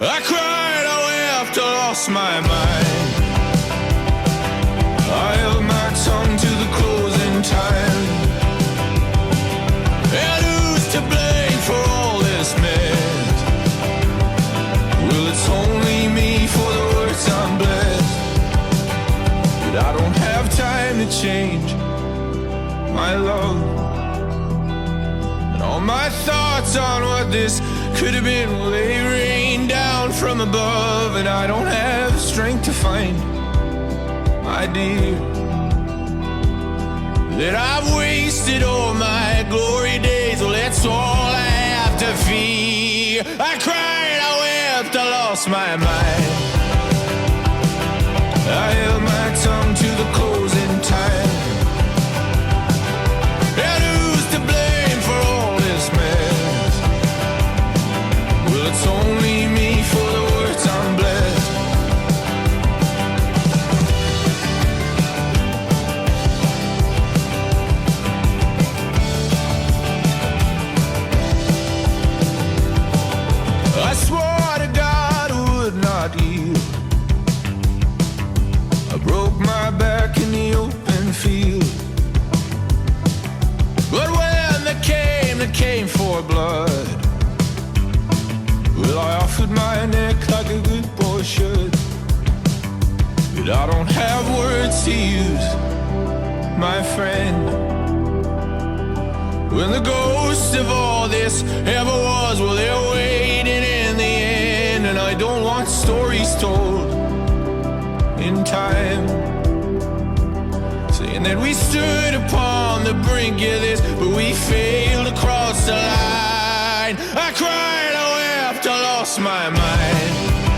I cried, I wept, I lost my mind. I held my tongue to the closing time. And who's to blame for all this mess? Well, it's only me for the words I'm blessed. But I don't have time to change my love. And all my thoughts on what this could have been, well, they rain down from above. And I don't have strength to find, my dear, that I've wasted all my glory days. Well, that's all I have to fear. I cried, I wept, I lost my mind. I held my tongue to the closing time. And who's to blame for all this mess? Well, it's only me for the words I'm blessed. I swore to God I would not yield. I broke my back in the open field. But when they came for blood, well, I offered my neck like a good boy should. But I don't have words to use, my friend, when the ghost of all this ever was, well, they're waiting in the end. And I don't want stories told in time, saying that we stood upon the brink of this, but we failed to cross the line. I cried, I wept, I lost my mind.